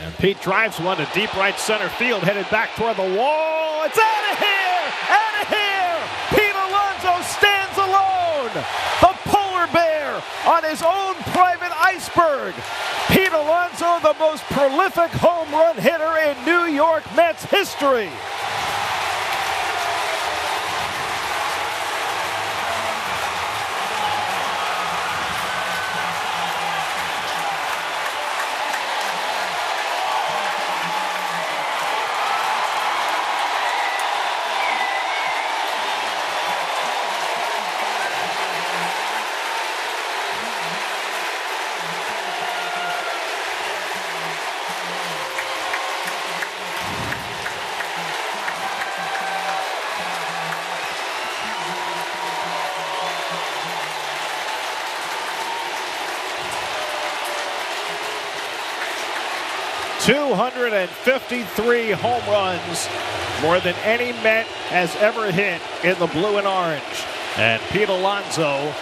And Pete drives one to deep right center field, headed back toward the wall. It's out of here! Out of here! Pete Alonso stands alone! The polar bear on his own private iceberg. Pete Alonso, the most prolific home run hitter in New York Mets history. $253 home runs, more than any Met has ever hit in the blue and orange. And Pete Alonso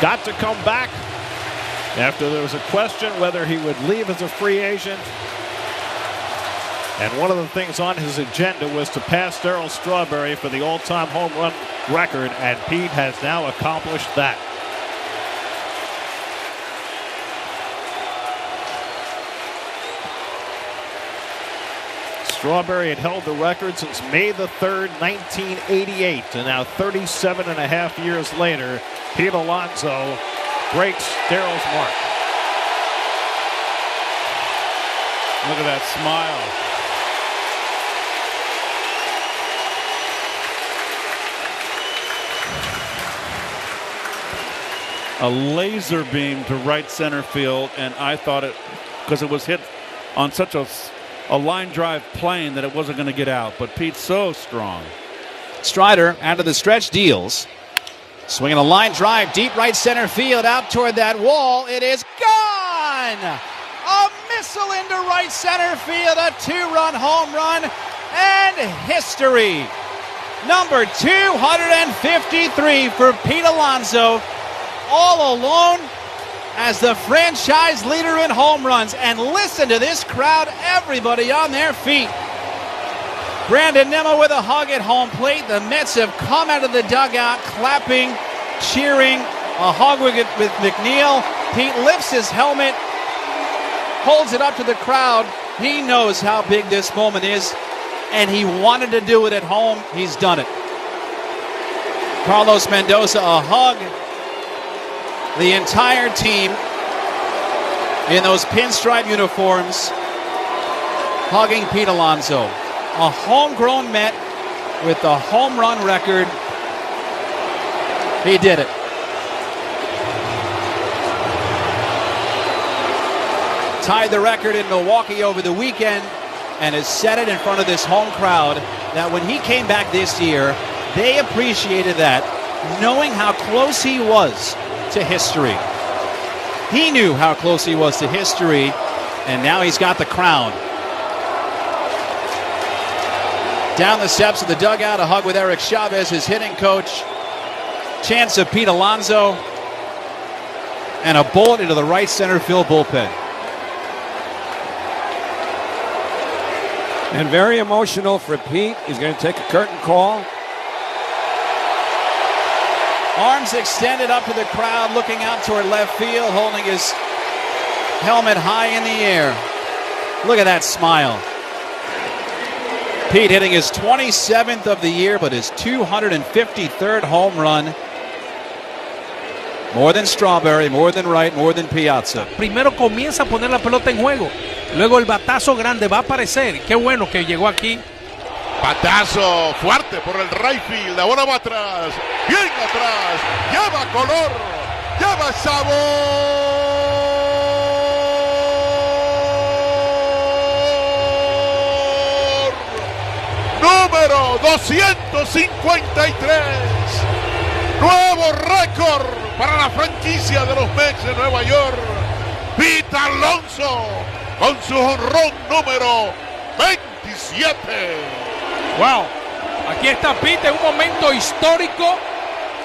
got to come back after there was a question whether he would leave as a free agent. And one of the things on his agenda was to pass Darryl Strawberry for the all-time home run record, and Pete has now accomplished that. Strawberry had held the record since May the 3rd, 1988, and now 37 and a half years later, Pete Alonso breaks Darryl's mark. Look at that smile. A laser beam to right center field, and I thought it, because it was hit on such a line drive plane, that it wasn't going to get out. But Pete's so strong. Strider out of the stretch deals. Swinging a line drive deep right center field out toward that wall. It is gone! A missile into right center field. A two-run home run and history. Number 253 for Pete Alonso. All alone as the franchise leader in home runs. And listen to this crowd, everybody on their feet. Brandon Nimmo with a hug at home plate. The Mets have come out of the dugout clapping, cheering, a hug with McNeil. Pete lifts his helmet, holds it up to the crowd. He knows how big this moment is, and he wanted to do it at home. He's done it. Carlos Mendoza, a hug. The entire team in those pinstripe uniforms hugging Pete Alonso. A homegrown Met with the home run record. He did it. Tied the record in Milwaukee over the weekend and has set it in front of this home crowd that when he came back this year, they appreciated that, knowing how close he was to history. He knew how close he was to history, and now he's got the crown. Down the steps of the dugout, a hug with Eric Chavez, his hitting coach. Chance of Pete Alonso, and a bullet into the right center field bullpen. And very emotional for Pete. He's going to take a curtain call. Arms extended up to the crowd, looking out toward left field, holding his helmet high in the air. Look at that smile. Pete hitting his 27th of the year, but his 253rd home run. More than Strawberry, more than Wright, more than Piazza. Primero comienza a poner la pelota en juego. Luego el batazo grande va a aparecer. Qué bueno que llegó aquí. Batazo fuerte por el right field. Ahora va atrás. Bien atrás. Lleva color. Lleva sabor. Número 253. Nuevo récord para la franquicia de los Mets de Nueva York. Pete Alonso con su jonrón número 27. Wow, aquí está Pete en un momento histórico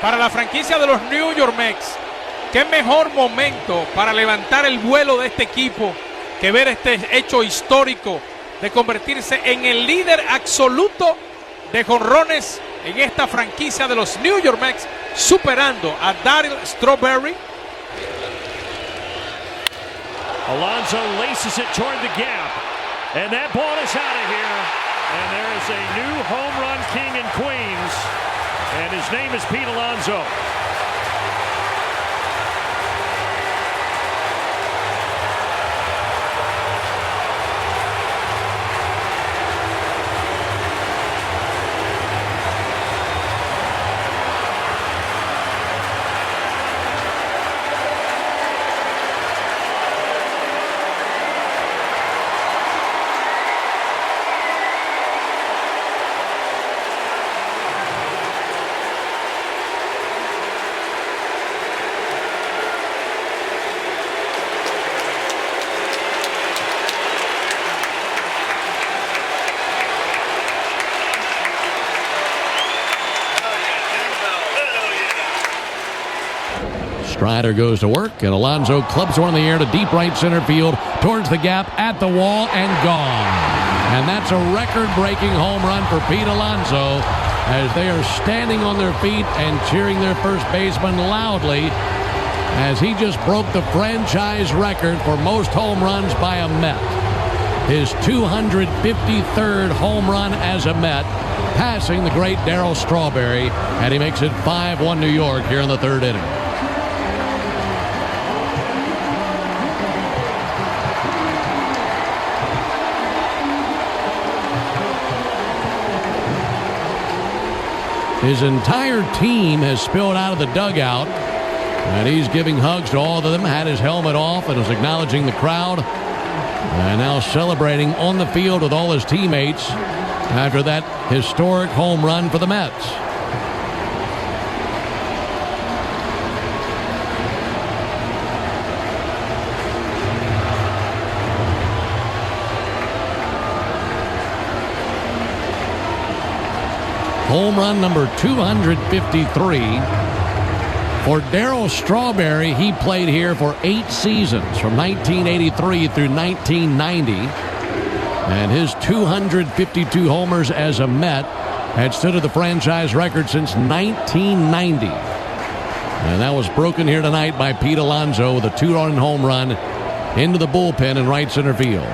para la franquicia de los New York Mets. Qué mejor momento para levantar el vuelo de este equipo que ver este hecho histórico de convertirse en el líder absoluto de jonrones en esta franquicia de los New York Mets, superando a Darryl Strawberry. Alonso laces it toward the gap, and that ball is out of here. And there is a new home run king in Queens, and his name is Pete Alonso. Strider goes to work, and Alonso clubs one in the air to deep right center field, towards the gap, at the wall, and gone. And that's a record-breaking home run for Pete Alonso, as they are standing on their feet and cheering their first baseman loudly, as he just broke the franchise record for most home runs by a Met. His 253rd home run as a Met, passing the great Darryl Strawberry, and he makes it 5-1 New York here in the third inning. His entire team has spilled out of the dugout, and he's giving hugs to all of them, had his helmet off and is acknowledging the crowd, and now celebrating on the field with all his teammates after that historic home run for the Mets. Home run number 253 for Darryl Strawberry. He played here for 8 seasons, from 1983 through 1990. And his 252 homers as a Met had stood at the franchise record since 1990. And that was broken here tonight by Pete Alonso with a 2-run home run into the bullpen in right center field.